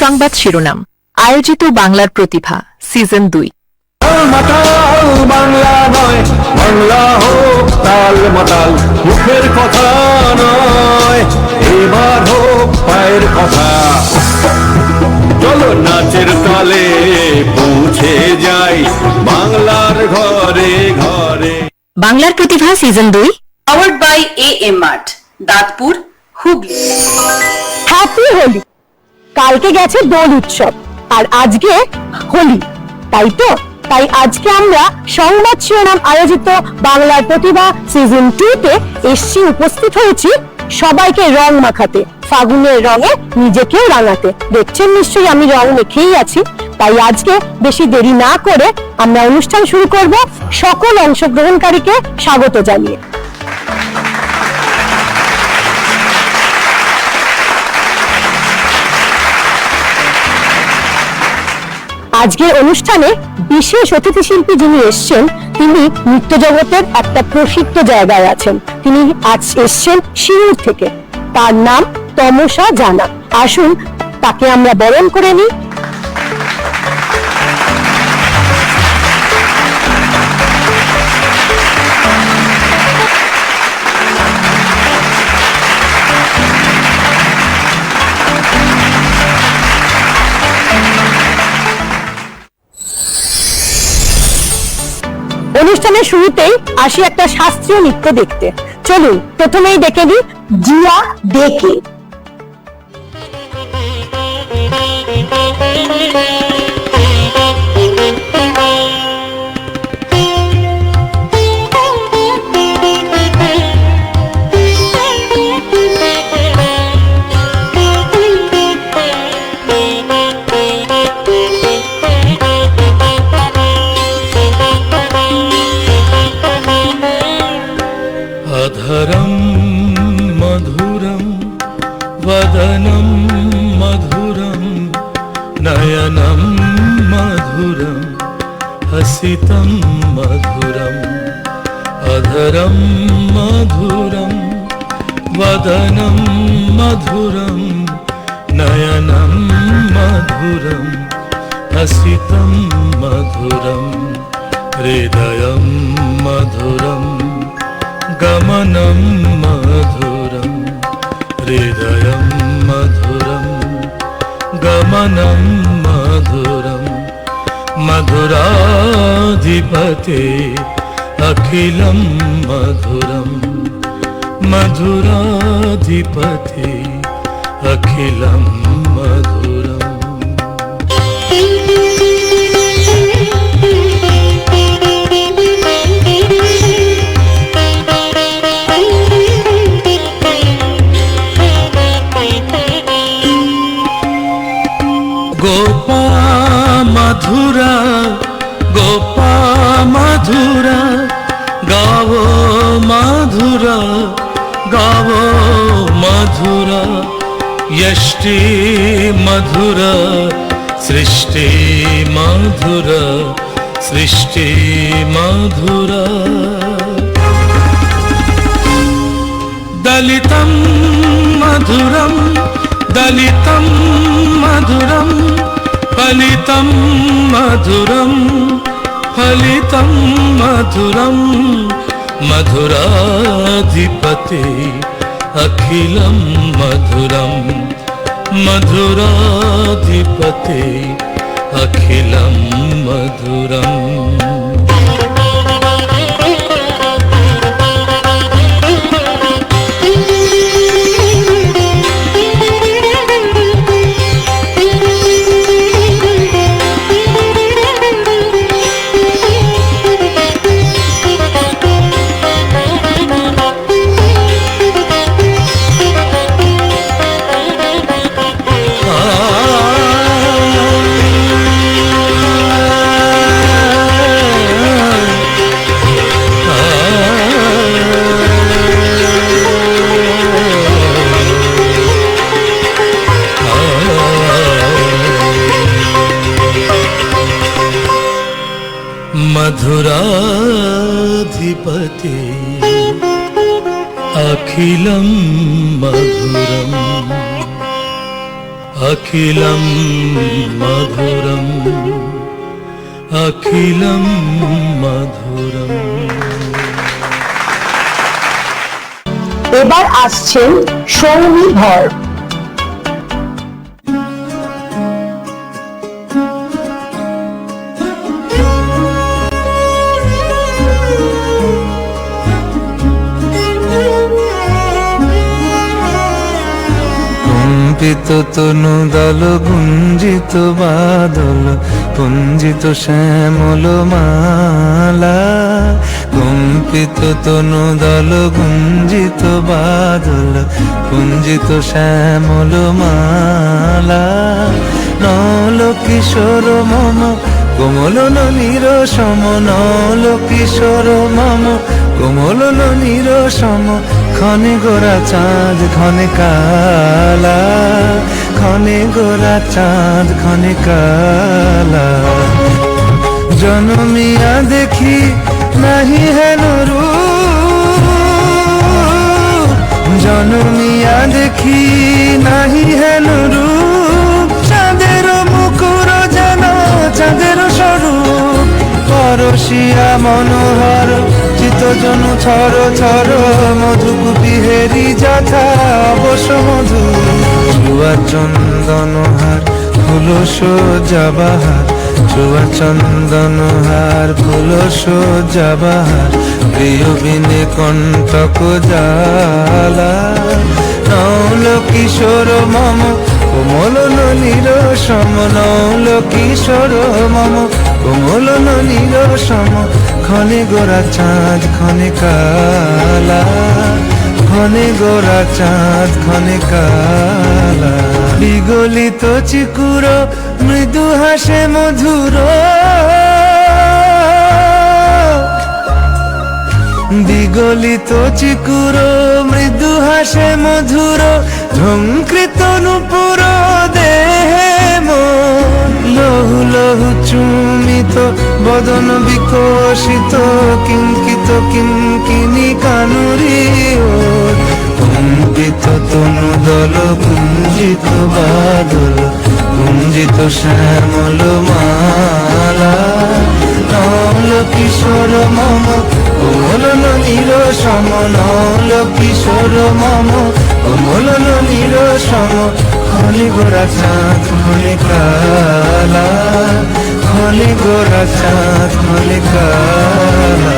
সংবাদ শিরোনাম আয়োজিত বাংলার প্রতিভা সিজন 2। বাংলা নয় বাংলা হোক তাল মাতাল, মুখের কথা নয় এবার হোক পায়ের কথা। চলো নাচের তালে পৌঁছে যাই বাংলার ঘরে ঘরে। বাংলার প্রতিভা season 2 powered by AM Mart, Dantpur, Hooghly. Happy Holi. কালকে গেছে দোল উৎসব আর আজকে হোলি, তাই তো? তাই আজকে আমরা সংবাদ শিরোনাম আয়োজিত বাংলার প্রতিভা সিজন 2 তে এসছি, উপস্থিত হয়েছি সবাইকে রং মাখাতে, ফাগুনের রঙে নিজেকেও রাঙাতে। দেখছেন নিশ্চয়ই আমি রং মেখেই আছি। তাই আজকে বেশি দেরি না করে আমরা অনুষ্ঠান শুরু করব, সকল অংশগ্রহণকারীকে স্বাগত জানিয়ে। আজকের অনুষ্ঠানে বিশেষ অতিথি শিল্পী যিনি এসছেন, তিনি নৃত্য জগতের একটা প্রসিদ্ধ জায়গায় আছেন। তিনি আজ এসছেন সিঙ্গুর থেকে। তার নাম তমসা জানা। আসুন তাকে আমরা বরণ করে নিই। অনুষ্ঠানের শুরুতেই আসি একটা শাস্ত্রীয় নৃত্য দেখতে। চলুন প্রথমেই দেখে নিই জিয়া ডেকে। अधरं मधुरं वदनं मधुरं नयनं मधुरं हसितं मधुरम्। अधरं मधुरं वदनं मधुरं नयनं मधुरं हसितं मधुरं हृदयं मधुरं गमनं मधुरं हृदयं मधुरं गमनं मधुरं मधुराधिपते अखिलं मधुरं मधुराधिपते अखिलं मधुरम्। गोपा मधुरा गोपा मधुरा गावो मधुरा गावो मधुरा यष्टि मधुरा सृष्टि मधुरा सृष्टि मधुरा। दलितं मधुरं दलितं मधुरं फलितं मधुरं फलितं मधुरं मधुराधिपते अखिलं मधुरं मधुराधिपते अखिलं मधुरम्। मधुराधिपते अखिलं मधुरम् अखिलं मधुरम् अखिलं मधुरम्। এবার আসছেন সৌমি ধর। কম্পিত তনু দল গুঞ্জিত বাদল পুঞ্জিত শ্যামল মালা। কম্পিত তনু দল গুঞ্জিত বাদল পুঞ্জিত শ্যামল মালা। নল কিশোর মম কোমল ননীর সম, নল কিশোর মম কোমল ননীর সম। ক্ষণে গোরা চাঁদ ক্ষণে কালা, ক্ষণে গোরা চাঁদ ক্ষণে কালা। জনমিয়া দেখি নাহি হেন রূপ, জনমিয়া দেখি নাহি হেন রূপ। চাঁদের মুকুর যেন চাঁদের স্বরূপ, পরশিয়া মনোহর চিত্তজনু ছর ছর। মধুকুপি হেরি যথা অবশ্য মধু। চুয়া চন্দনহার ফুল সজ্জা বাহার, চুয়া চন্দনহার ফুল সজ্জা বাহার। প্রিয় বিনে কণ্টক জ্বালা। নৌল কিশোর মম কোমল ননীর সম, নৌল কিশোর মম কোমল ননীর সম। ক্ষণে গোরা চাঁদ ক্ষণে কালা, ক্ষণে গোরা চাঁদ ক্ষণে কালা। বিগলিত চিকুর মৃদু হাসে মধুর, বিগলিত চিকুর মৃদু হাসে মধুর। ঝঙ্কৃত নূপুর দেহে মন, লহু লহু চুমিত বদন বিকশিত। কিঙ্কিত কিঙ্কিনি কানুরি ওর। কম্পিত তনু দল কুঞ্জিত বাদল কুঞ্জিত শ্যামল মালা। নল কিশোর মম কোমল ননীর সম, নল কিশোর মম কোমল ননীর সম। ক্ষণে গোরা চাঁদ ক্ষণে কালা, ক্ষণে গোরা চাঁদ ক্ষণে কালা।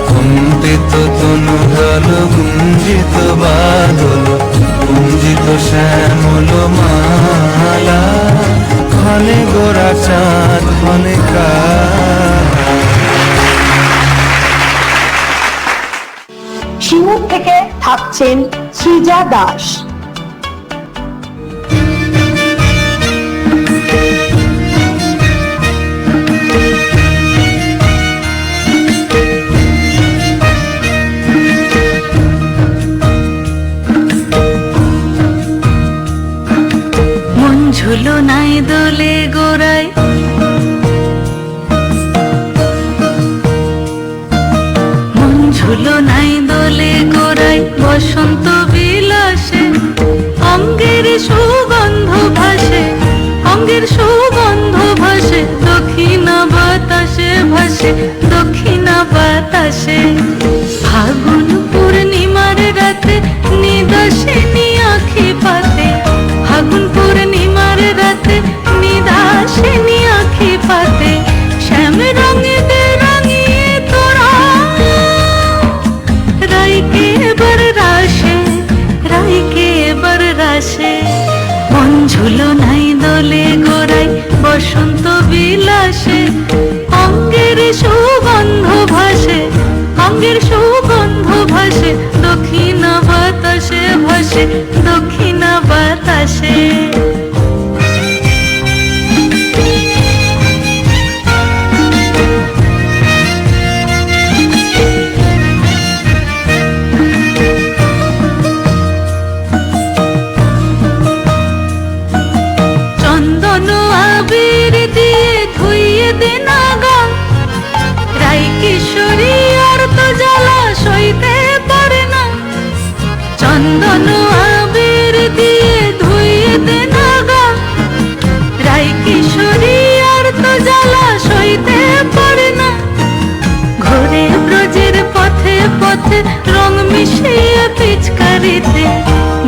কম্পিত তনু দল গুঞ্জিত বাদল গুঞ্জিত শ্যামল মালা। ক্ষণে গোরা চাঁদ ক্ষণে কালা। শিমুর থেকে থাকছেন সৃজা দাস। মন ঝুলো নাই দোলে গোড়ায়, মন ঝুলো নাই দোলে গোড়ায়। বসন্ত বিলাসে অঙ্গের সুগন্ধ ভাসে, অঙ্গের সুগন্ধ ভাসে। দক্ষিণা বাতাসে ভাসে, দক্ষিণা বাতাসে। ফাগুন পূর্ণিমার রাতে নিদাসিনী আঁখি পাতে, ফাগুন পূর্ণিমার রাতে নিদাসিনী আঁখি পাতে। শ্যাম রঙে বেরঙিয়ে তোরা রাইকে এবার রাশে, রাইকে এবার রাশে। মন ঝুলো নাই দোলে গোড়ায় বসন্ত বিলাসে। অঙ্গের সুগন্ধ ভাসে, অঙ্গের সুগন্ধ ভাসে। দক্ষিণা বাতাসে ভাসে, দক্ষিণা বাতাসে। চন্দন আবির দিয়ে ধুইয়ে দেন গান। রাই কিশোরী আর তো জ্বালা সইতে পারে না। চন্দন আবির পথে রং মিশিয়ে পিচকারিতে,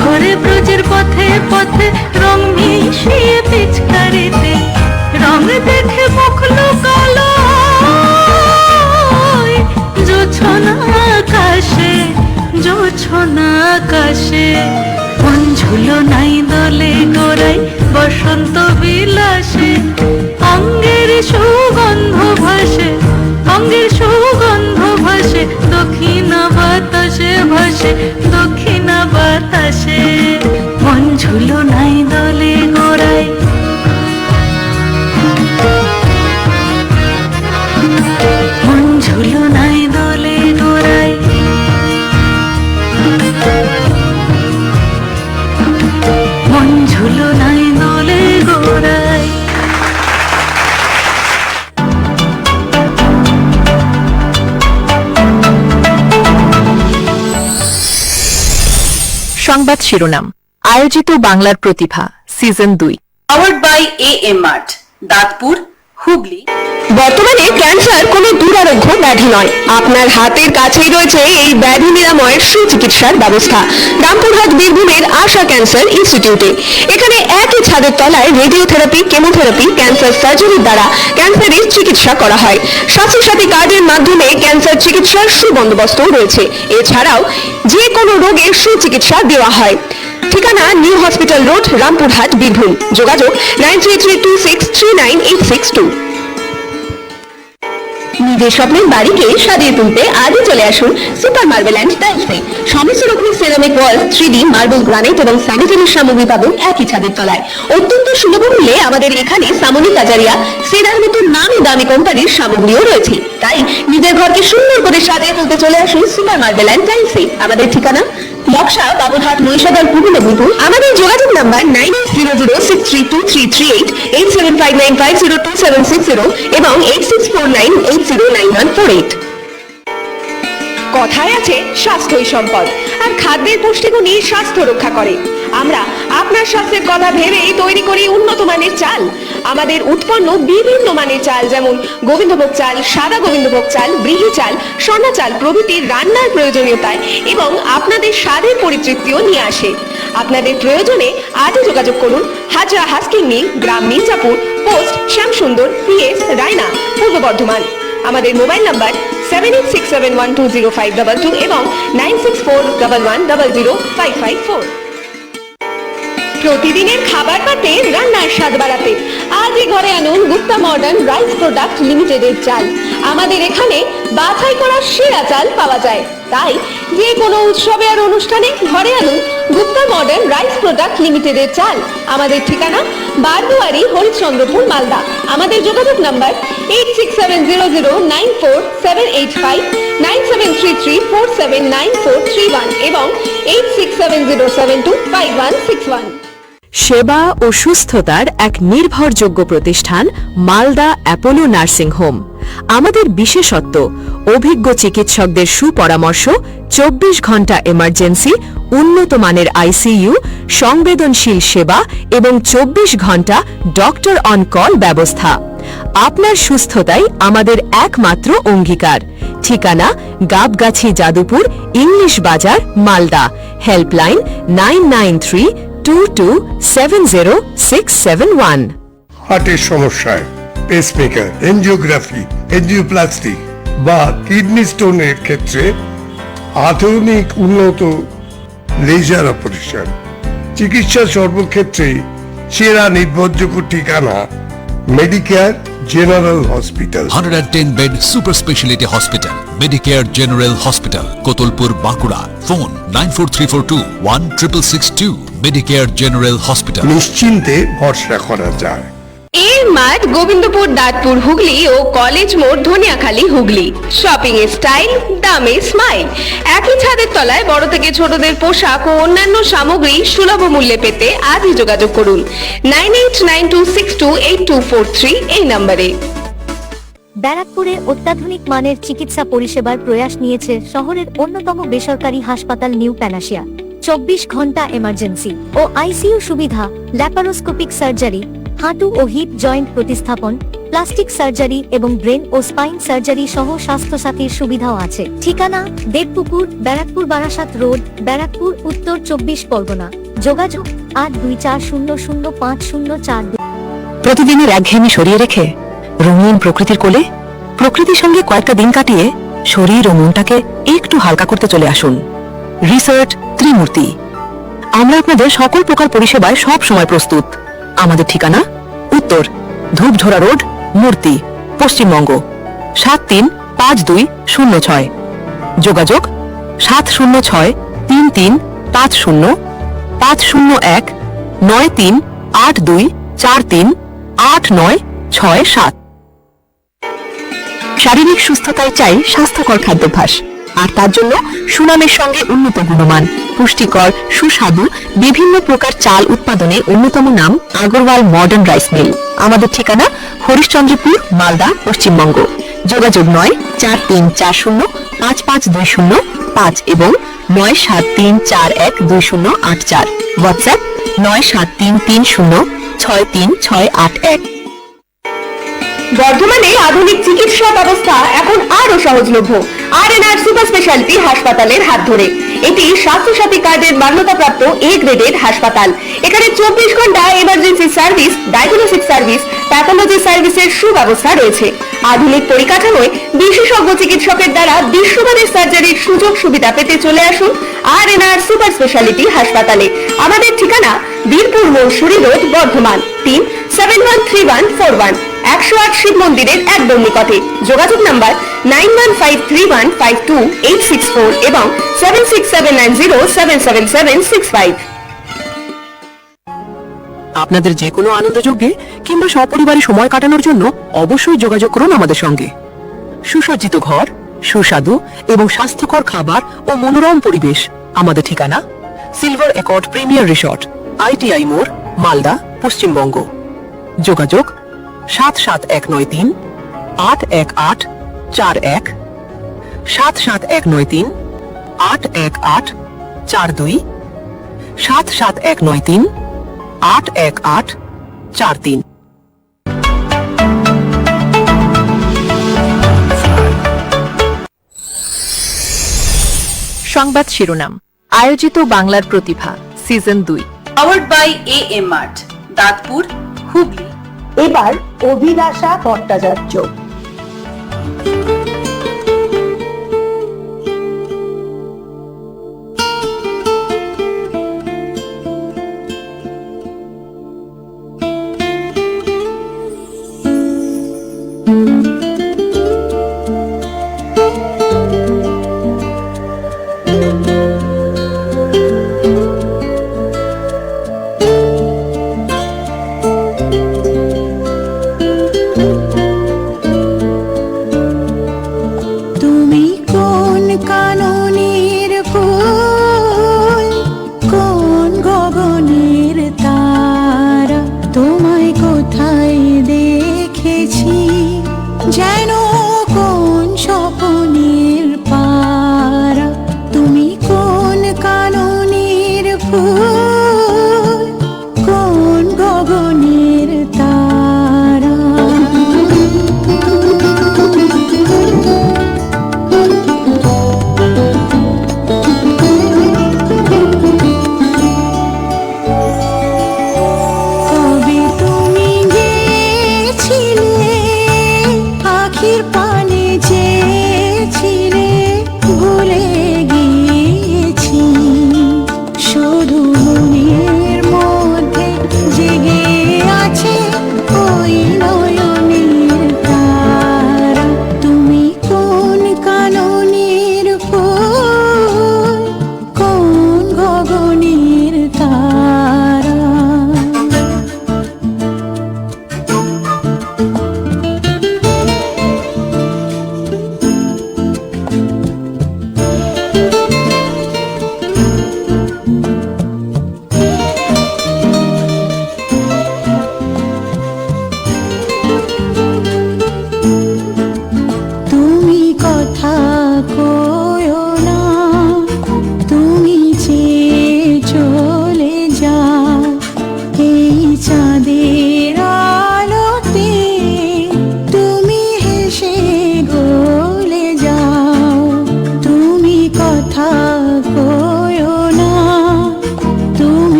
ঘরে ব্রজের পথে পথে রং মিশিয়ে পিচকারিতে, রং দেখে মুখ লুকালো জোছনা আকাশে, জোছনা আকাশে। মন ঝুলো নাই দলে গোড়াই বসন্ত বিলাসে, অঙ্গের সুগন্ধ ভাসে, অঙ্গের সুগন্ধ ভাসে, দক্ষিণা বাতাসে ভাসে, দক্ষিণা বাতাসে। মন ঝুলো নাই দলে গোড়াই, মন ঝুলো নাই দলে গোড়াই, মন ঝুলো নাই দলে গোড়াই। সংবাদ শিরোনাম আয়োজিত বাংলার প্রতিভা season 2। Powered by AM Mart, Dantpur, Hooghly. বর্তমানে ক্যান্সার কোনো দুরারোগ্য ব্যাধি নয়। আপনার হাতের কাছেই রয়েছে এই ব্যাধি নিরাময়ের সুচিকিৎসার ব্যবস্থা রামপুরহাট বীরভূমের আশা ক্যান্সার ইনস্টিটিউটে। এখানে একই ছাদের তলায় রেডিওথেরাপি, কেমোথেরাপি, ক্যান্সার সার্জারির দ্বারা ক্যান্সারের চিকিৎসা করা হয়। স্বাস্থ্যসাথী কার্ডের মাধ্যমে ক্যান্সার চিকিৎসার সুবন্দোবস্ত রয়েছে। এছাড়াও যে কোনো রোগের সুচিকিৎসা দেওয়া হয়। ঠিকানা new hospital road, Rampurhat, Birbhum. যোগাযোগ 9332639862। নিজের স্বপ্নের বাড়িকে সাজিয়ে তুলতে আজই চলে আসুন সুপার মার্বেল অ্যান্ড টাইলসে। সমস্ত রকমের সেরামিক ওয়াল, 3D মার্বেল, গ্রানাইট এবং স্যানিটারি সামগ্রী পাবেন একই ছাদের তলায়। অত্যন্ত সুলভ মূল্যে আমাদের এখানে সামনি কাজারিয়া, সেরার মতো নামি দামি কোম্পানির সামগ্রীও রয়েছে। তাই নিজের ঘরকে সুন্দর করে সাজিয়ে তুলতে চলে আসুন সুপার মার্বেল অ্যান্ড টাইলসে। আমাদের ঠিকানা নকশা, বাবুরহাট, নৈশাদল, পূর্ব মেদিনীপুর। আমাদের যোগাযোগ নাম্বার 9800632338, 8759502760 এবং 8649809148। কথায় আছে স্বাস্থ্যই সম্পদ, আর খাদ্যের পুষ্টিগুণই স্বাস্থ্য রক্ষা করে। আমরা আপনার স্বাস্থ্যের কথা ভেবেই তৈরি করি উন্নত মানের চাল। আমাদের উৎপন্ন বিভিন্ন মানের চাল, যেমন গোবিন্দভোগ চাল, সাদা গোবিন্দভোগ চাল, ব্রিহি চাল, সোনা চাল প্রভৃতির রান্নার প্রয়োজনীয়তায় এবং আপনাদের স্বাদের পরিতৃপ্তিও নিয়ে আসে। আপনাদের প্রয়োজনে আজই যোগাযোগ করুন হাজরা হাস্কিং মিল, গ্রাম মির্জাপুর, পোস্ট শ্যামসুন্দর, PS রায়না, পূর্ব বর্ধমান। আমাদের মোবাইল নাম্বার 7867120522 এবং 9641100554। প্রতিদিনের খাবার পাতে রান্নার স্বাদ বাড়াতে আজই ঘরে আনুন গুপ্তা মডার্ন রাইস প্রোডাক্ট লিমিটেডের চাল। আমাদের এখানে বাছাই করা সেরা চাল পাওয়া যায়। তাই যে কোনো উৎসবে আর অনুষ্ঠানে ঘরে আনুন গুপ্তা মডার্ন রাইস প্রোডাক্ট লিমিটেডের চাল। আমাদের ঠিকানা বারদুয়ারি, হরিশ্চন্দ্রপুর, মালদা। আমাদের যোগাযোগ নাম্বার 8670947885, 9733479431 এবং 8670725161। সেবা ও সুস্থতার এক নির্ভরযোগ্য প্রতিষ্ঠান মালদা অ্যাপোলো নার্সিং হোম। আমাদের বিশেষত্ব অভিজ্ঞ চিকিৎসকদের সুপরামর্শ, 24 ঘন্টা এমার্জেন্সি, উন্নত মানের ICU, সংবেদনশীল সেবা এবং 24 ঘন্টা ডক্টর অন কল ব্যবস্থা। আপনার সুস্থতাই আমাদের একমাত্র অঙ্গীকার। ঠিকানা গাবগাছি, যাদুপুর, ইংলিশ বাজার, মালদা। হেল্পলাইন 9932270671। হার্টের সমস্যায় পেসমেকার, এনজিওগ্রাফি, এনজিওপ্লাস্টি বা কিডনি স্টোনের ক্ষেত্রে আধুনিক উন্নত লেজার অপারেশন চিকিৎসা সর্বক্ষেত্রে সেরা নির্ভরযোগ্য ঠিকানা Medicare general hospital. 110 bed super speciality hospital, Medicare general hospital, Kotulpur, Bankura. Phone 9434216662। Medicare general hospital. নিশ্চিন্তে ভরসা করা যায়। এর মাঠ গোবিন্দপুর, দাঁতপুর, হুগলি ও কলেজ মোড়, ধনিয়াখালী, হুগলি। শপিং এর স্টাইল, দামে স্মাইল। একই ছাদের তলায় বড় থেকে ছোটদের পোশাক ও অন্যান্য সামগ্রী সুলভ মূল্যে পেতে আজই যোগাযোগ করুন 9892628243 এই নম্বরে। ব্যারাকপুরে অত্যাধুনিক মানের চিকিৎসা পরিষেবার প্রয়াস নিয়েছে শহরের অন্যতম বেসরকারি হাসপাতাল নিউ প্যানাসিয়া। 24 ঘন্টা এমার্জেন্সি ও ICU সুবিধা, ল্যাপারোস্কোপিক সার্জারি, হাঁটু ও হিপ জয়েন্ট প্রতিস্থাপন, প্লাস্টিক সার্জারি এবং ব্রেন ও স্পাইন সার্জারি সহ স্বাস্থ্যসাথীর সুবিধাও আছে। ঠিকানা দেবপুকুর, ব্যারাকপুর, বারাসাত রোড, ব্যারাকপুর, উত্তর 24 পরগনা। যোগাযোগ 8240050042। প্রতিদিনের একঘেয়েমি সরিয়ে রেখে রঙিন প্রকৃতির কোলে প্রকৃতির সঙ্গে কয়েকটা দিন কাটিয়ে শরীর ও মনটাকে একটু হালকা করতে চলে আসুন রিসর্ট ত্রিমূর্তি। আমরা আপনাদের সকল প্রকার পরিষেবায় সব সময় প্রস্তুত। আমাদের ঠিকানা উত্তর ধূপঝোড়া রোড, মূর্তি, পশ্চিমবঙ্গ 735206। যোগাযোগ 70633505019382438967। শারীরিক সুস্থতায় চাই স্বাস্থ্যকর খাদ্যাভ্যাস, আর তার জন্য সুনামের সঙ্গে উন্নত গুণমান, পুষ্টিকর, সুস্বাদু বিভিন্ন প্রকার চাল উৎপাদনে অন্যতম নাম আগরওয়াল মডার্ন রাইস মিল। আমাদের ঠিকানা হরিশ্চন্দ্রপুর, মালদা, পশ্চিমবঙ্গ। যোগাযোগ 9434055205 এবং 9734120884। হোয়াটসঅ্যাপ 9733063681। বর্ধমানে আধুনিক চিকিৎসা ব্যবস্থা এখন আরো সহজলভ্য আর.এন.আর সুপার স্পেশালিটি হাসপাতালের হাত ধরে। এটি স্বাস্থ্যসাথী কার্ডের মান্যতাপ্রাপ্ত এ গ্রেডেড হাসপাতাল। এখানে 24 ঘন্টা emergency service, diagnostic service, pathology সার্ভিসের সুব্যবস্থা রয়েছে। আধুনিক পরিকাঠামোয় বিশেষজ্ঞ চিকিৎসকের দ্বারা বিশ্বমানের সার্জারির সুযোগ সুবিধা পেতে চলে আসুন আর.এন.আর সুপার স্পেশালিটি হাসপাতালে। আমাদের ঠিকানা বীরপুর মৌসুরী রোড, বর্ধমান 3713141, 108 শিব মন্দিরের একদম নিকটে। যোগাযোগ নাম্বার 9153152864 এবং 7679077765। আপনাদের যে কোনো আনন্দযজ্ঞে কিংবা সপরিবারে সময় কাটানোর জন্য অবশ্যই যোগাযোগ করুন আমাদের সঙ্গে। সুসজ্জিত ঘর, সুস্বাদু এবং স্বাস্থ্যকর খাবার ও মনোরম পরিবেশ। আমাদের ঠিকানা silver accord premier resort, ITI মোড়, মালদা, পশ্চিমবঙ্গ। যোগাযোগ 7719381841771938142, 77193818443। সংবাদ শিরোনাম। আয়োজিত বাংলার প্রতিভা season 2। Powered by AM Mart, Dantpur, Hooghly. এবার অভিলাষা ভট্টাচার্য।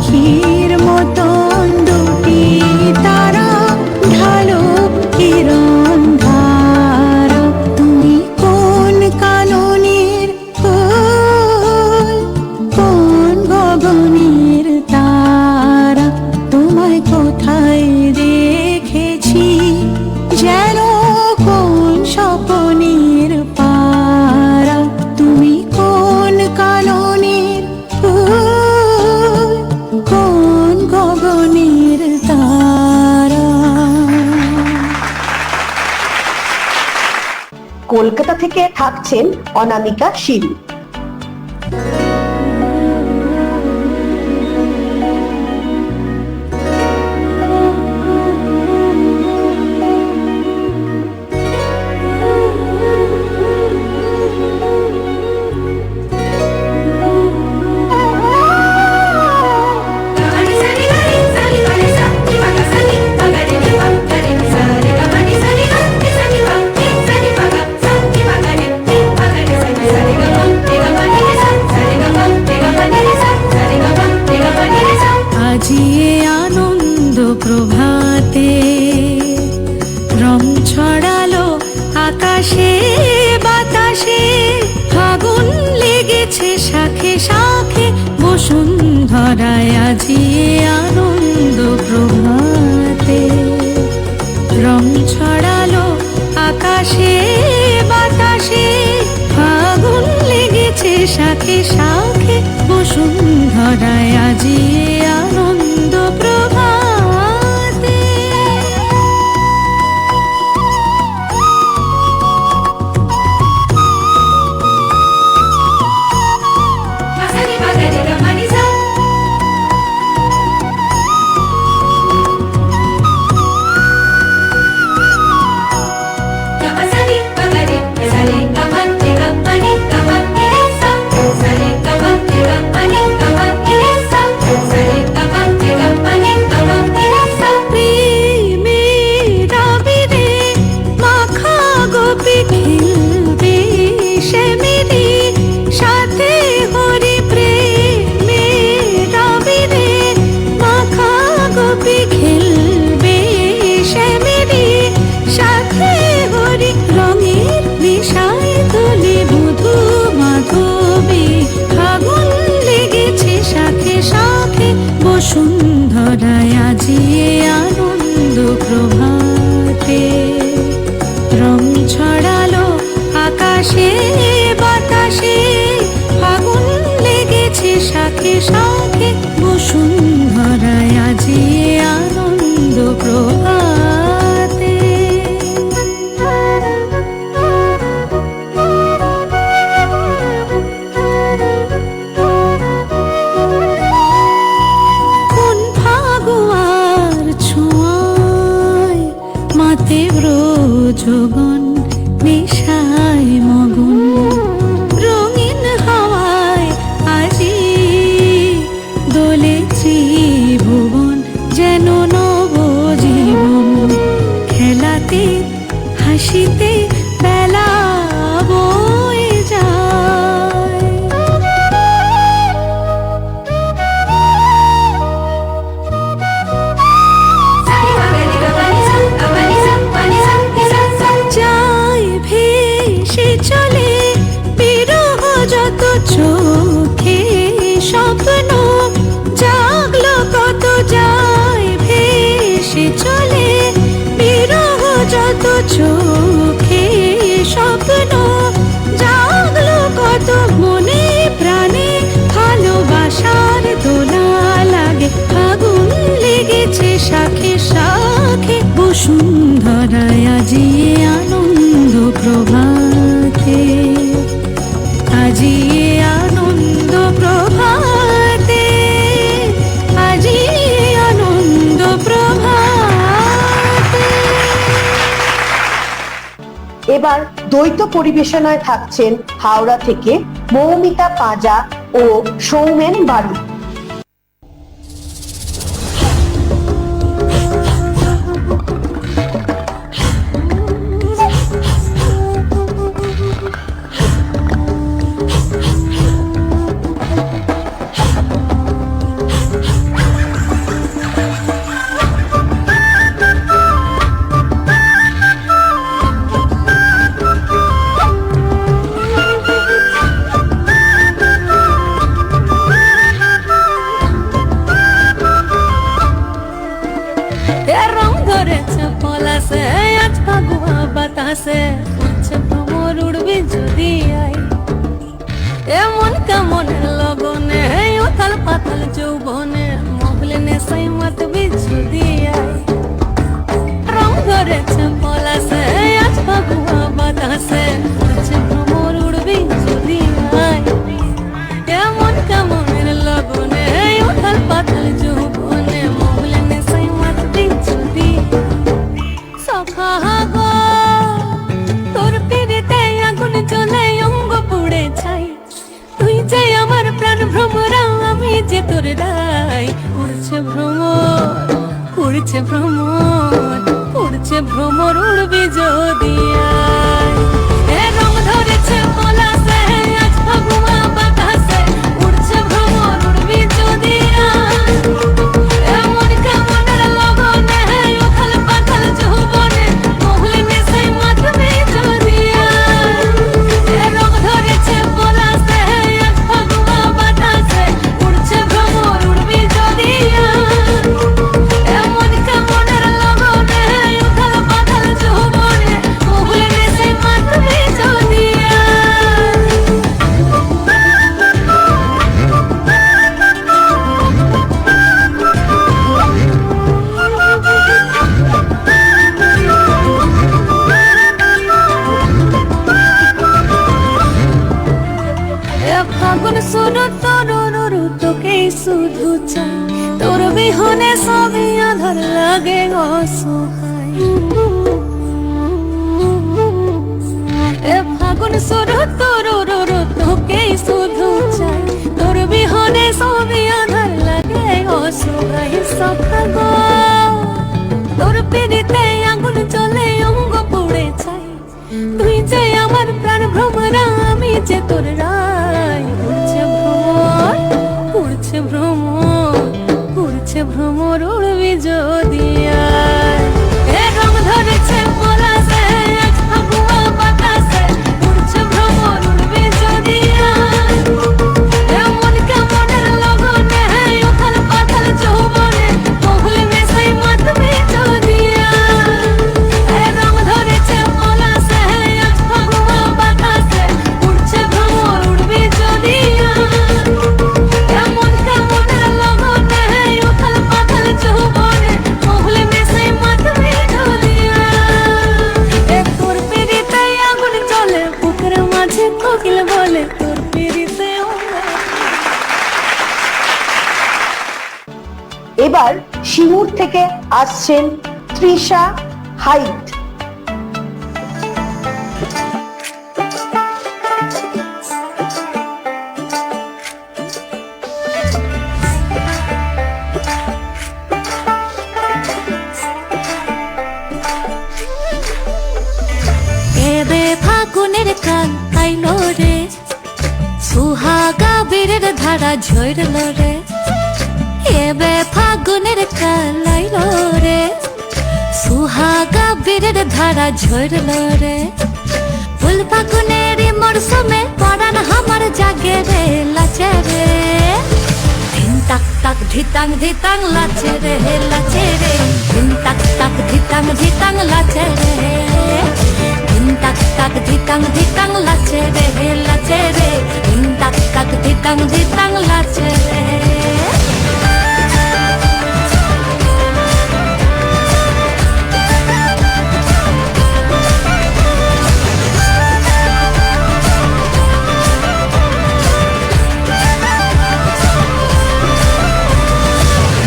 পাখির মতন দুটি তারা ঢালো কিরণ ধারা তুমি কোন কাননের ফুল কোন গগনের তারা তোমায় কোথায় দেখেছি যেন কোন স্বপনের পারা তুমি কোন কাননের ফুল কোন গগনের তারা। কলকাতা থেকে থাকছেন অনামিকা শিরি। আজিয়ে আনন্দ প্রভাতে রং ছড়ালো আকাশে বাতাসে ফাগুন লেগেছে শাখে শাখে বসুন্ধরায় আজিয়ে আনন্দ প্রভাতে রং ছড়ালো আকাশে বাতাসে ফাগুন লেগেছে শাখে শাখে বসুন্ধরায় আজিয়ে আনন্দ প্রভাতে। বসুন্ধরায় আজিয়ে আনন্দ প্রভাতে রং ছড়ালো আকাশে বাতাসে ফাগুন লেগেছে শাখে শাখে বসুন্ধরায় আজিয়ে আনন্দ প্রভাতে। যোগন নেশায় মগন রঙিন হাওয়ায় আজি দোলেছি ভুবন যেন নবজীবন খেলাতে হাসিতে বেলা বয়ে যায়। চলে বিরহ যত চোখে স্বপ্ন জাগলো কত যায় ভেসে চলে বিরহ যত চোখে স্বপ্ন জাগলো কত মনে প্রাণে ভালোবাসার দোলা লাগে ফাগুন লেগেছে শাখে শাখে বসুন্ধরায় আজিয়ে আনন্দ প্রভাতে আজিয়ে আনন্দ প্রভাতে আজিয়ে আনন্দ প্রভাতে। এবার দ্বৈত পরিবেশনায় থাকছেন হাওড়া থেকে মৌমিতা পাঁজা ও সৌমেন বারুদ। বাতাসে উড়ছে ভ্রমর উড়বি যদি আই এমন কেমনের লগনে উথাল পাতাল যৌবনে মহলে নেশাই মাতবি যদি আই রং ধরেছে পলাশে আজ ফাগুয়া বাতাসে উড়ছে ভ্রমর উড়বি যদি আই এমন কেমনের লগনে উথাল পাতাল যৌবনে মহলে নেশাই মাতবি যদি সখা গো তোর পিড়িতে আগুন জ্বলে অঙ্গ পুড়ে ছাই তুই যে আমার প্রাণ ভ্রমরা আমি যে তোর রাই উড়ছে ভ্রমর উড়ছে ভ্রমর উড়ছে ভ্রমর উড়বি যদি আই এ রং ধরেছে পলাশে আজ ফাগুয়া বাতাসে উড়ছে ভ্রমর উড়বি যদি আই এমন কেমনের লগনে উথাল পাতাল যৌবনে মহলে নেশাই মাতবি যদি আই এ রং ধরেছে পলাশে আজ ফাগুয়া বাতাসে উড়ছে ভ্রমর উড়বি যদি আই এমন কেমনের লগনে উথাল পাতাল যৌবনে মহলে নেশাই মাতবি যদি ফাগুন শুরু তোর তোকেই শুধু চাই তোর বিহনে সবই আধার লাগে অসহায় এ ফাগুন শুরু তোর তোকেই শুধু চাই তোর বিহনে সবই আধার লাগে অসহায় সখা গো তোর পিড়িতে আগুন জ্বলে অঙ্গ পুড়ে ছাই তুই যে আমার প্রাণ ভ্রমরা আমি যে তোর রাই উড়ছে ভ্রমর উড়ছে ভ্রমর উড়বি যদি আই এ রং ধরেছে পলাশে আজ ফাগুয়া বাতাসে উড়ছে ভ্রমর উড়বি যদি আই এমন কেমনের লগনে উথাল পাতাল যৌবনে মহলে নেশাই মাতবি যদি আই এ রং ধরেছে পলাশে আজ ফাগুয়া বাতাসে উড়ছে ভ্রমর উড়বি যদি আই এমন কেমনের লগনে উথাল পাতাল যৌবনে মহলে নেশাই মাতবি যদি আই এ তোর পিড়িতে আগুন জ্বলে বুকের মাঝে কোকিল বলে তোর পিড়িতে এবার শিমুর থেকে আসছেন তৃষা হাইট। এবে ফাগুনের কাল আইলো রে সুহাগা বীরের ধারা ঝরল রে এবে ফাগুনের কাল আইলো রে সুহাগা বীরের ধারা ঝরল রে ফুল ফাগুনের মরশুমে পরান আমার জাগে রে লাচে রে ধিন তাক তাক ধিতাং ধিতাং লাচে রে লাচে রে ধিন তাক তাক ধিতাং ধিতাং লাচে রে ধিন তাক তাক ধিতাং ধিতাং লাচে রে লাচে রে ধিন তাক তাক ধিতাং ধিতাং লাচে রে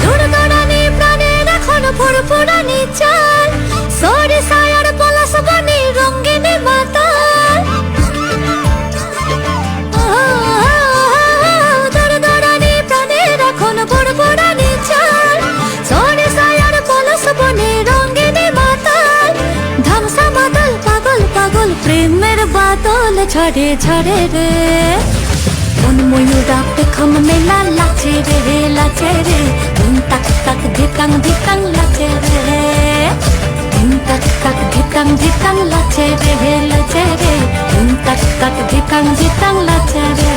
দূরদূরানি প্রাণের এখন ফুরফুরানি চাল সরিষায় আর পলাশ বনে রঙিনী মাতাল দূরদূরানি প্রাণের এখন ফুরফুরানি চাল সরিষায় আর পলাশ বনে রঙিনী মাতাল ধামসা মাতাল পাগল পাগল প্রেমের বাদল ঝরে ঝরে রে মন ময়ূরা পেখম মেলা লাচে রে লাচে রে ধিন তাক তাক ধিতাং ধিতাং লাচে রে ধিন তাক তাক ধিতাং ধিতাং লাচে রে লাচে রে ধিন তাক তাক ধিতাং ধিতাং লাচে রে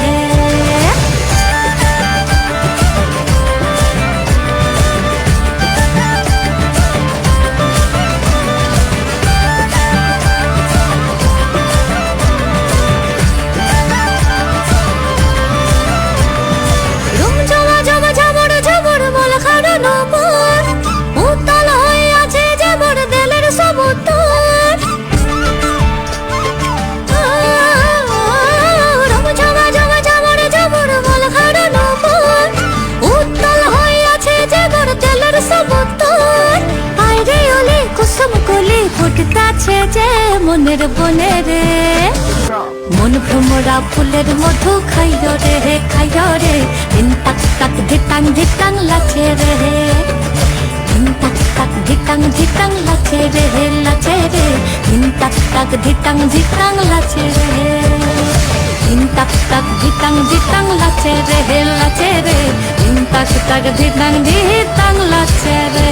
আছে যে মনের বনে রে মন ভ্রমরা ফুলের মধু খাইয় রে দিন তাক তাক ধিটাং ধিটাং লাচে রে দিন তাক তাক ধিটাং ধিটাং লাচে রে দিন তাক তাক ধিটাং ধিটাং লাচে রে দিন তাক তাক ধিটাং ধিটাং লাচে রে দিন তাক তাক ধিটাং ধিটাং লাচে রে।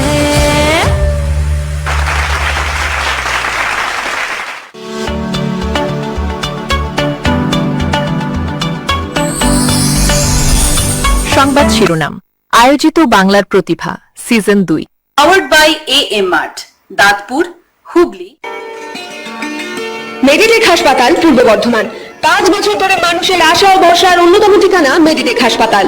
সংবাদ শিরোনাম আয়োজিত বাংলার প্রতিভা season 2 powered by AM Mart, Dantpur, Hooghly. Meditech হাসপাতাল পূর্ব বর্ধমান 5 বছর ধরে মানুষের আশা ও ভরসার অন্যতম ঠিকানা মেডিটেক হাসপাতাল।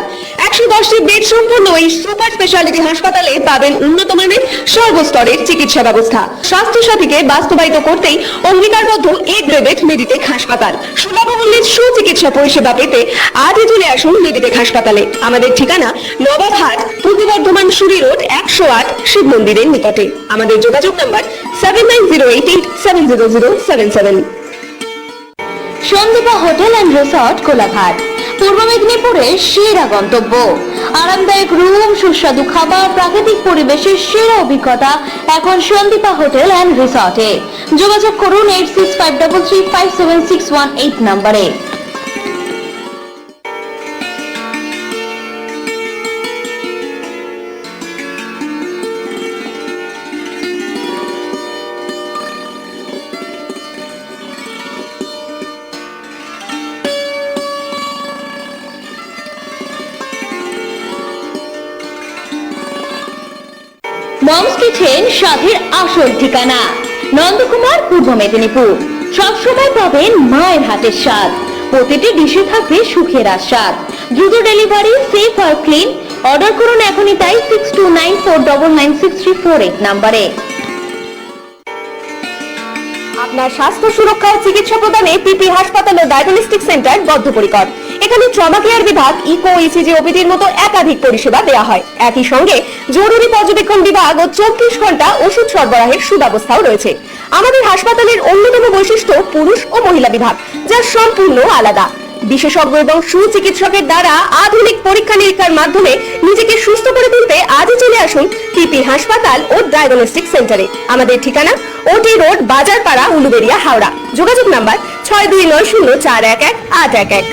110টি বেড সম্পন্ন এই সুপার স্পেশালিটি হাসপাতালে পাবেন উন্নত মানের সর্বস্তরের চিকিৎসা ব্যবস্থা। স্বাস্থ্য সাথীকে বাস্তবায়িত করতেই অঙ্গীকারবদ্ধ এ গ্রেডেড মেডিটেক হাসপাতাল। সুলভ মূল্যে সুচিকিৎসা পরিষেবা পেতে আজই চলে আসুন মেডিটেক হাসপাতালে। আমাদের ঠিকানা নবাবহাট, পূর্ব বর্ধমান সুরি রোড 108 শিব মন্দিরের নিকটে। আমাদের যোগাযোগ number 7908870077। Sandipa hotel and resort Kolaghat পূর্ব মেদিনীপুরের সেরা গন্তব্য। আরামদায়ক রুম, সুস্বাদু খাবার, প্রাকৃতিক পরিবেশের সেরা অভিজ্ঞতা এখন সন্দীপা হোটেল অ্যান্ড রিসর্টে। যোগাযোগ করুন 8653357618 নম্বরে। মমস কিচেন স্বাদের আসল ঠিকানা নন্দকুমার, পূর্ব মেদিনীপুর। সবসময় পাবেন মায়ের হাতের স্বাদ, প্রতিটি ডিশে থাকবে সুখের আস্বাদ। দ্রুত ডেলিভারি, সেফ আর ক্লিন। অর্ডার করুন এখনই তাই 6294996348 নম্বরে। আপনার স্বাস্থ্য সুরক্ষা ও চিকিৎসা প্রদানে পিপি হাসপাতাল ও ডায়াগনস্টিক সেন্টার বদ্ধপরিকর। এখানে ট্রমা কেয়ার বিভাগ, ইকো, ইসিজি, ওপিডির মতো একাধিক পরিষেবা দেওয়া হয়। একই সঙ্গে জরুরি পর্যবেক্ষণ বিভাগ ও 24 ঘন্টা ওষুধ সরবরাহের সুব্যবস্থাও রয়েছে। আমাদের হাসপাতালের অন্যতম বৈশিষ্ট্য পুরুষ ও মহিলা বিভাগ, যা সম্পূর্ণ আলাদা। বিশেষজ্ঞ এবং সুচিকিৎসকের দ্বারা আধুনিক পরীক্ষা নিরীক্ষার মাধ্যমে নিজেকে সুস্থ করে তুলতে আজই চলে আসুন পিপি হাসপাতাল ও ডায়াগনস্টিক সেন্টারে। আমাদের ঠিকানা ওটি রোড, বাজারপাড়া, উলুবেড়িয়া, হাওড়া। যোগাযোগ নাম্বার 6290411811।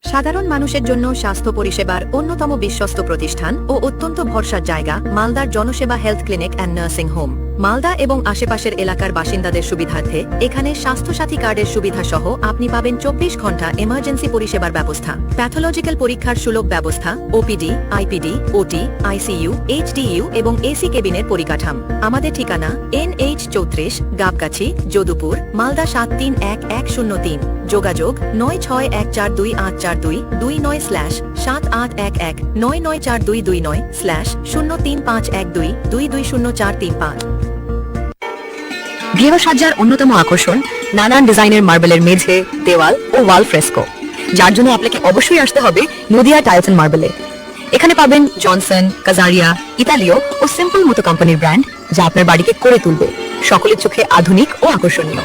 সাধারণ মানুষের জন্য স্বাস্থ্য পরিষেবার অন্যতম বিশ্বস্ত প্রতিষ্ঠান ও অত্যন্ত ভরসার জায়গা মালদার Janaseba health clinic and nursing home. Malda এবং আশেপাশের এলাকার বাসিন্দাদের সুবিধার্থে এখানে স্বাস্থ্যসাথী কার্ডের সুবিধা সহ আপনি পাবেন 24 ঘন্টা এমার্জেন্সি পরিষেবার ব্যবস্থা, প্যাথোলজিক্যাল পরীক্ষার সুলভ ব্যবস্থা, ওপিডি, আইপিডি, ওটি, আইসিইউ, এইচডিইউ এবং এসি কেবিনের পরিকাঠাম। আমাদের ঠিকানা NH 34, গাবগাছি, যদুপুর, মালদা 731103। যোগাযোগ 961429782999/78129/03512220435। গৃহসজ্জার অন্যতম আকর্ষণ নানান ডিজাইনের মার্বেলের মেঝে, দেওয়াল ও ওয়াল ফ্রেস্কো, যার জন্য আপনাকে অবশ্যই আসতে হবে নদিয়া টাইলস এন্ড মার্বেলে। এখানে পাবেন জনসন, কাজারিয়া, ইতালিও ও সিম্পল মতো কোম্পানির ব্র্যান্ড, যা আপনার বাড়িকে করে তুলবে সকলের চোখে আধুনিক ও আকর্ষণীয়।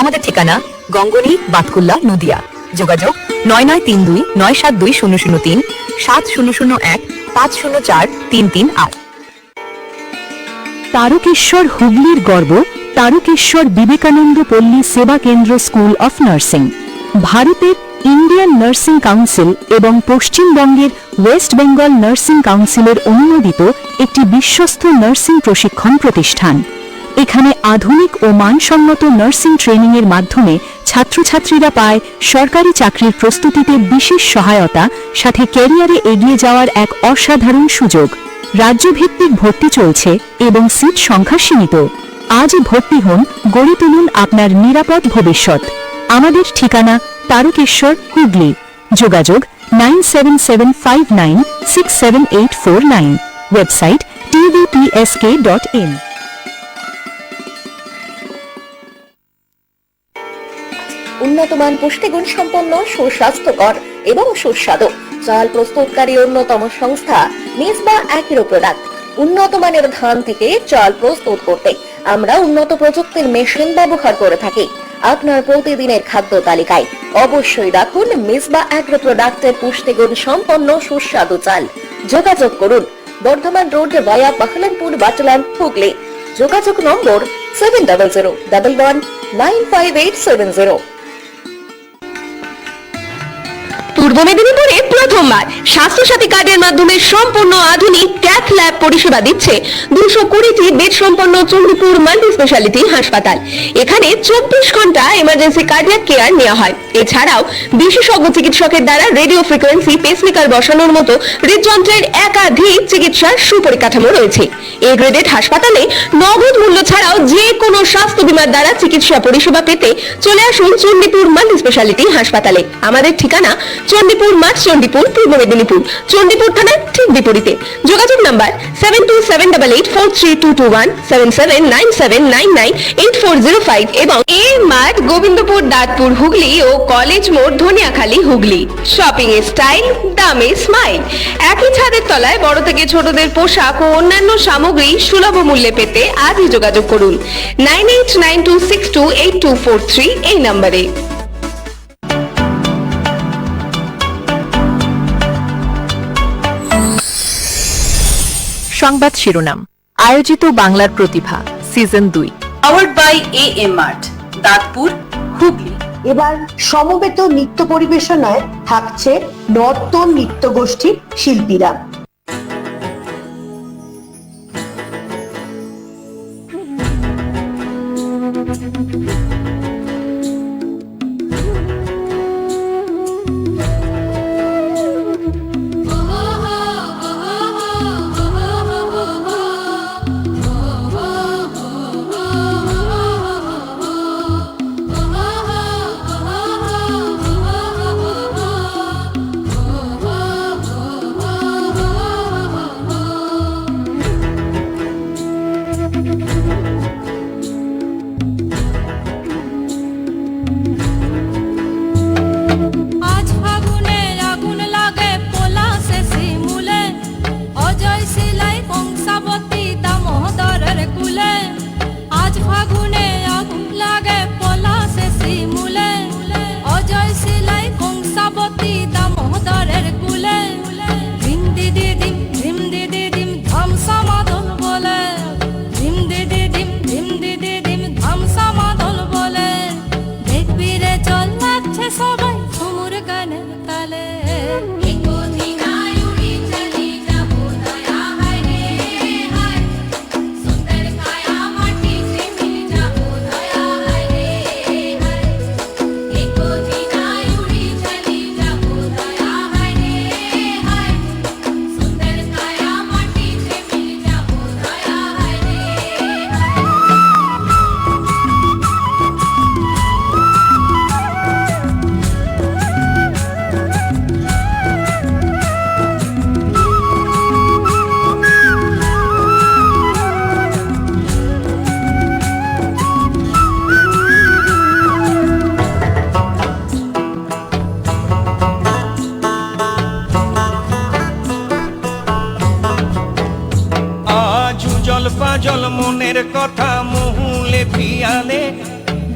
আমাদের ঠিকানা গঙ্গনি, বাতকুল্লা, নদিয়া। যোগাযোগ 9932972003 7001 504 338। তারকেশ্বর হুগলির গর্ব তারকেশ্বর বিবেকানন্দ পল্লী সেবা কেন্দ্র স্কুল অফ নার্সিং। ভারতের ইন্ডিয়ান নার্সিং কাউন্সিল এবং পশ্চিমবঙ্গের ওয়েস্ট বেঙ্গল নার্সিং কাউন্সিলের অনুমোদিত একটি বিশ্বস্ত নার্সিং প্রশিক্ষণ প্রতিষ্ঠান। এখানে আধুনিক ও মানসম্মত নার্সিং ট্রেনিং এর মাধ্যমে ছাত্রছাত্রীরা পায় সরকারি চাকরির প্রস্তুতিতে বিশেষ সহায়তা, সাথে ক্যারিয়ারে এগিয়ে যাওয়ার এক অসাধারণ সুযোগ। রাজ্যভিত্তিক ভর্তি চলছে এবং সিট সংখ্যা সীমিত। আজই ভর্তি হন, গড়ে তুলুন আপনার নিরাপদ ভবিষ্যৎ। আমাদের ঠিকানা তারকেশ্বর, হুগলি। যোগাযোগ 9775967849। Website tvpsk.in। উন্নতমান পুষ্টিগুণ সম্পন্ন, সুস্বাস্থ্যকর এবং সুস্বাদু চাল প্রস্তুতকারী অন্যতম সংস্থা মেজবা অ্যাগ্রো প্রোডাক্ট। উন্নত মানের ধান থেকে চাল প্রস্তুত করতে আমরা উন্নত প্রযুক্তির মেশিন ব্যবহার করে থাকি আপনার প্রতিদিনের খাদ্য তালিকায়। অবশ্যই রাখুন মিসবা অ্যাগ্রো প্রোডাক্টের পুষ্টিগুণ সম্পন্ন সুস্বাদু চাল। যোগাযোগ করুন বর্ধমান রোড ভায়া বাহলানপুর বাটলান হুগলি। যোগাযোগ নম্বর 7001119580। পূর্ব মেদিনীপুরে প্রথমবার স্বাস্থ্যসাথী কার্ডের মাধ্যমে সম্পূর্ণ আধুনিক ক্যাথ ল্যাব পরিষেবা দিচ্ছে 220টি বেড সম্পন্ন চণ্ডীপুর মাল্টি স্পেশালিটি হাসপাতাল। এখানে 24 ঘন্টা এমার্জেন্সি কার্ডিয়াক কেয়ার নেওয়া হয়। এছাড়াও বিশেষজ্ঞ চিকিৎসকের দ্বারা রেডিও ফ্রিকোয়েন্সি পেসমেকার বসানোর মতো হৃদযন্ত্রের একাধিক চিকিৎসার সুপরিকাঠামো রয়েছে। এ গ্রেডেড হাসপাতালে নগদ মূল্য ছাড়াও যে কোনো স্বাস্থ্য বীমার দ্বারা চিকিৎসা পরিষেবা পেতে চলে আসুন চণ্ডীপুর মাল্টি স্পেশালিটি হাসপাতালে। আমাদের ঠিকানা চণ্ডীপুর মাঠ, চণ্ডীপুর, পূর্ব মেদিনীপুর, চণ্ডীপুর থানার ঠিক বিপরীতে। যোগাযোগ নাম্বার 7278843221, 7797998405 এবং এ মাঠ, গোবিন্দপুর, দাঁতপুর, হুগলি ও কলেজ মোড়, ধনিয়াখালী, হুগলি। শপিং এর স্টাইল, দামে স্মাইল। একই ছাদের তলায় বড় থেকে ছোটদের পোশাক ও অন্যান্য সামগ্রী সুলভ মূল্যে পেতে আজই যোগাযোগ করুন 9892628243 এই নম্বরে। সংবাদ শিরোনাম। আয়োজিত বাংলার প্রতিভা season 2। Powered by AM Mart, Dantpur, Hooghly. এবার সমবেত নৃত্য পরিবেশনায় থাকছে নর্তন নৃত্য গোষ্ঠীর শিল্পীরা। জল মনের কথা মহুলে পিয়ালে,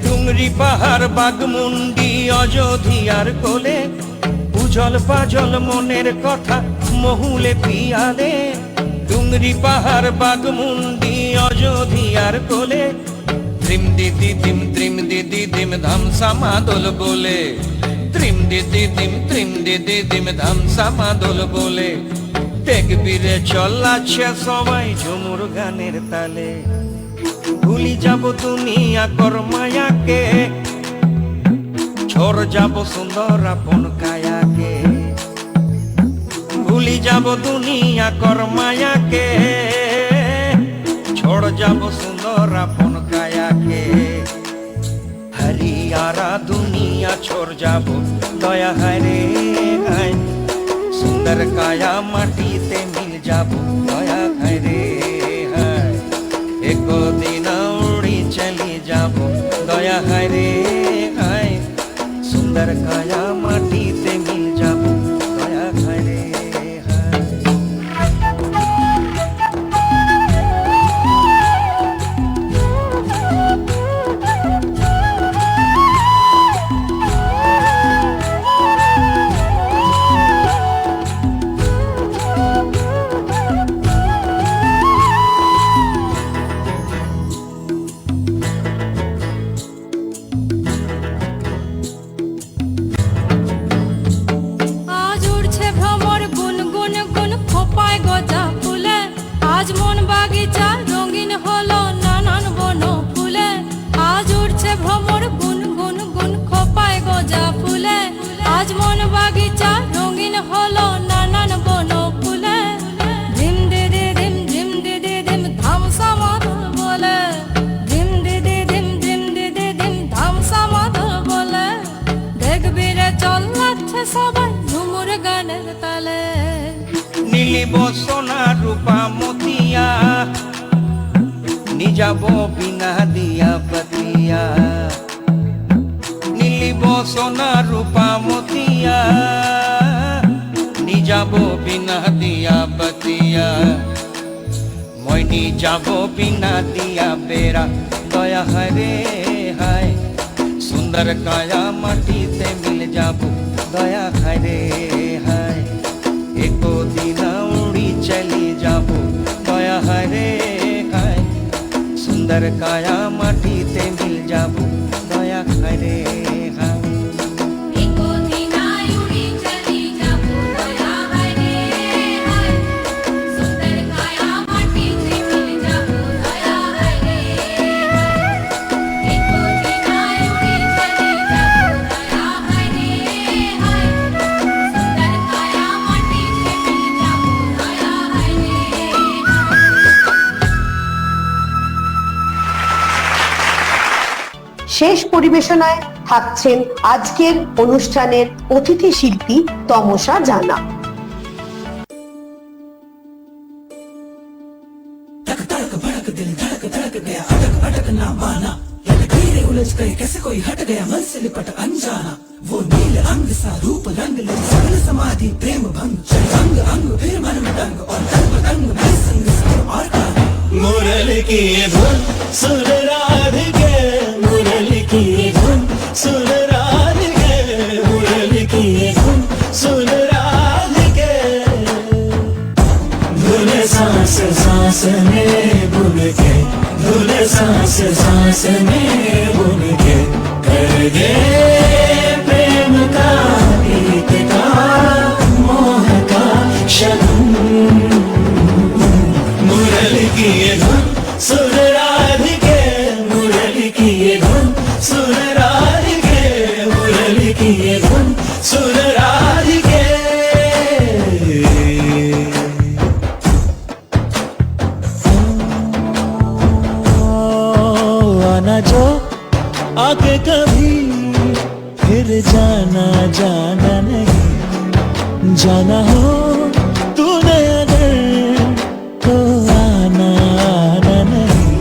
ডুংরি পাহাড় বাগমুন্ডি অযোধিয়ার কোলে। উজল পাজল মনের কথা মহুলে পিয়ালে, ডুংরি পাহাড় বাগমুন্ডি অযোধিয়ার কোলে। ত্রিম দিদি দিম ধামসা মাদল বলে, ত্রিম দিদি দিম ধামসা মাদল বলে। দেখবিরে চলাচ্ছে সবাই ঝুমুর গানের তালে। ভুলি যাব দুনিয়া কর মায়াকে, ছোড় যাব সুন্দর আপন কায়াকে। ভুলি যাব দুনিয়া কর মায়াকে, ছোড় যাব সুন্দর আপন কায়াকে। হরিয়ারা দুনিয়া ছোড় যাব দয়া হায় হায়। সুন্দর কায়া মাটিতে মিল যাব দয়া হায় রে হায়। এক দিন উড়ি চলি যাব দয়া হায় রে হায়। সুন্দর কায়া মাটিতে মিল যাব দয়া হায় রে হায়। ধরা রঙিন হলো নানান বন ফুলে ধিম দিদি ধিম ধিম দিদি ধিম ধামসা মাধুর বলে ধিম দিদি ধিম ধিম দিদি ধিম ধামসা মাধুর বলে দেখবি রে চল্লাচ্ছে সবাই ঝুমুর গানের তালে নীলিব সোনা রূপা মতিয়া নিজাব বিনা দিয়া বতিয়া নীলিব সোনা রূপা মতিয়া নিজাব বিনা দিয়া বতিয়া মই নিজাব বিনা দিয়া বেড়া দয়া হায় রে হায় সুন্দর কায়া মাটিতে মিল যাব দয়া হায় রে হায় एको दिन उड़ी चली जाबो दया हाय रे हाय सुंदर काया माटी ते मिल जाबो दया हाय रे हाय एको दिन उड़ी चली जाबो दया हाय रे हाय सुंदर काया माटी से मिल जाबो दया हाय रे हाय एको दिन उड़ी चली जाबो दया हाय रे हाय सुंदर काया माटी से मिल जाबो दया हाय रे শেষ পরিবেশনায় থাকছেন আজকের অনুষ্ঠানের অতিথি শিল্পী তমসা জানা। मुरली की धुन सुन राधिके मुरली की धुन सुन राधिके मुरली की धुन सुन राधिके धुन सांस सांस में बुन के धुन सांस सांस में बुन के कर दे प्रेम का गीत का मोह का शगुन मुरली की धुन सुन राधिके मुरली की धुन सुन राधिके मुरली की धुन सुन राधिके आना जो आके कभी फिर जाना जाना नहीं जाना हो तूने अगर तो आना आना नहीं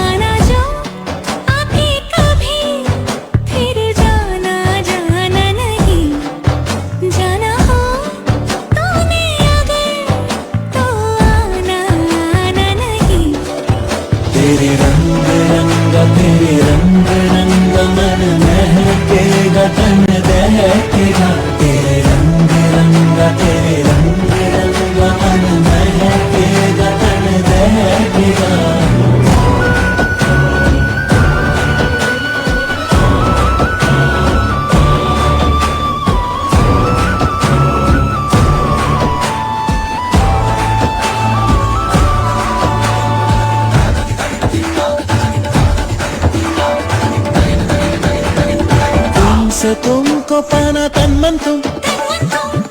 आना जो आके कभी फिर जाना जाना नहीं जाना हो तूने अगर तो आना आना नहीं तेरे रंग रंग तेरे रंग रंग मन महकेगा तन दहकेगा तेरे रंग रंग तेरे रंग रंग मन महकेगा तन दहकेगा तुमसे तुमको पाना तन मन तुम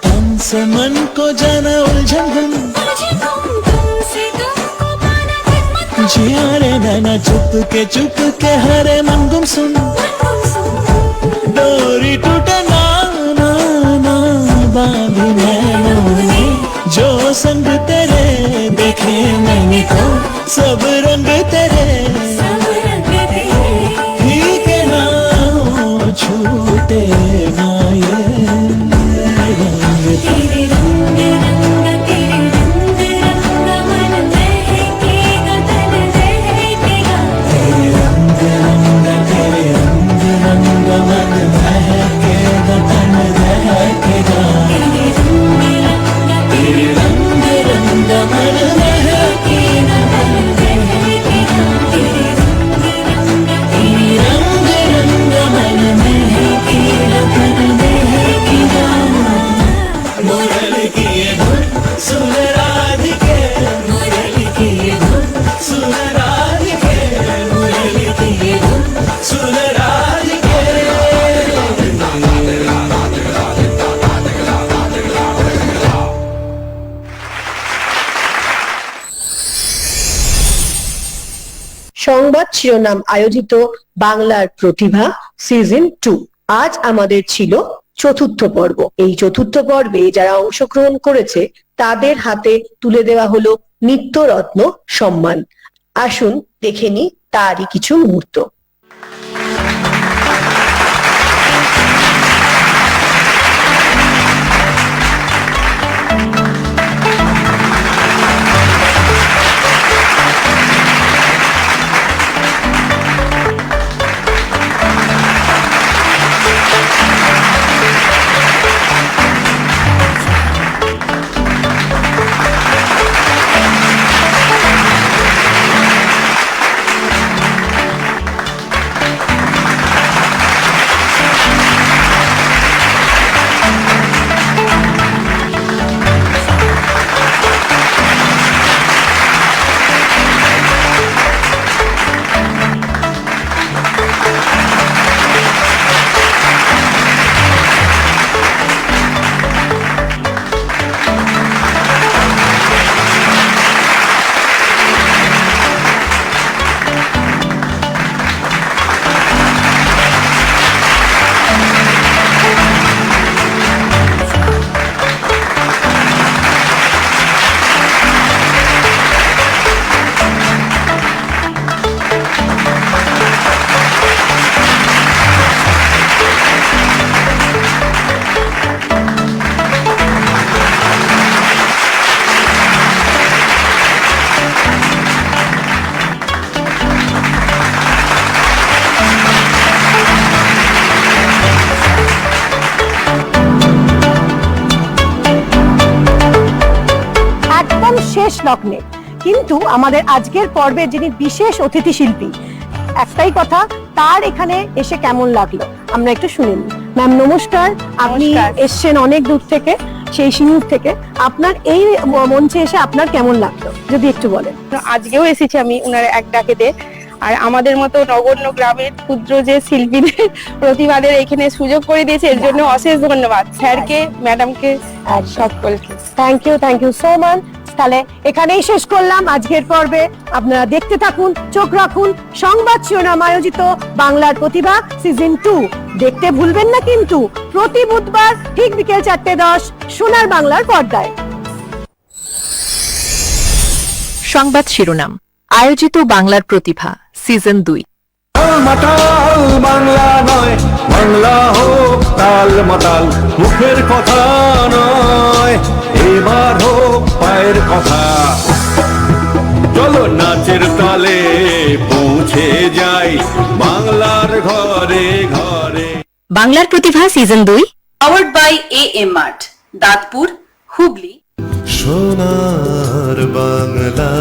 तन से मन को जाना उलझन गुम तुमसे तुमको पाना तन मन जिया रे नैना चुप के हरे मन गुम सुन डोरी टूटे ना ना ना बांधी नैनों ने जो संग तेरे देखे मैंने तो सब रंग तेरे ठीक ना हो छूटे ना ये रंग तेरे रंग रंग तेरे रंग रंग मन महकेगा तन दहकेगा तेरे रंग रंग तेरे रंग रंग मन महकेगा तन दहकेगा तेरे रंग रंग मन महकेगा तन दहकेगा সংবাদ শিরোনাম আয়োজিত বাংলার প্রতিভা সিজন 2। আজ আমাদের ছিল চতুর্থ পর্ব। এই চতুর্থ পর্বে যারা অংশগ্রহণ করেছে তাদের হাতে তুলে দেওয়া হলো নিত্যরত্ন সম্মান। আসুন দেখে নি তারই কিছু মুহূর্ত। শেষ লগ্নে কিন্তু আমাদের আজকের পর্বে যিনি বিশেষ অতিথি শিল্পী, একটাই কথা, তার এখানে এসে কেমন লাগলো আমরা একটু শুনে নিই। ম্যাম নমস্কার, আপনি এসছেন অনেক দূর থেকে, সেই সিঙ্গুর থেকে। আপনার এই মঞ্চে এসে আপনার কেমন লাগলো যদি একটু বলেন। আজকেও এসেছি আমি ওনার এক ডাকেতে, আর আমাদের মতো নগণ্য গ্রামের ক্ষুদ্র যে শিল্পীদের প্রতিভাদের এখানে সুযোগ করে দিয়েছে, এর জন্য অশেষ ধন্যবাদ স্যারকে, ম্যাডামকে, আর সকলকে। Thank you so much. তাহলে এখানেই শেষ করলাম আজকের পর্বে। আপনারা দেখতে থাকুন, চোখ রাখুন সংবাদ শিরোনাম আয়োজিত বাংলার প্রতিভা সিজন 2। দেখতে ভুলবেন না কিন্তু, প্রতি বুধবার ঠিক বিকেল 4:10 সোনার বাংলার পর্দায়। সংবাদ শিরোনাম আয়োজিত বাংলার প্রতিভা সিজন 2। মাতাল বাংলা নয়, বাংলা হোক তাল মাতাল, মুখের কথা নয়, এবার হোক পায়ের কথা। চলো নাচের তালে পৌঁছে যাই বাংলার ঘরে ঘরে। বাংলার প্রতিভা season 2 powered by AM Mart, Dantpur, Hooghly. সোনার বাংলা।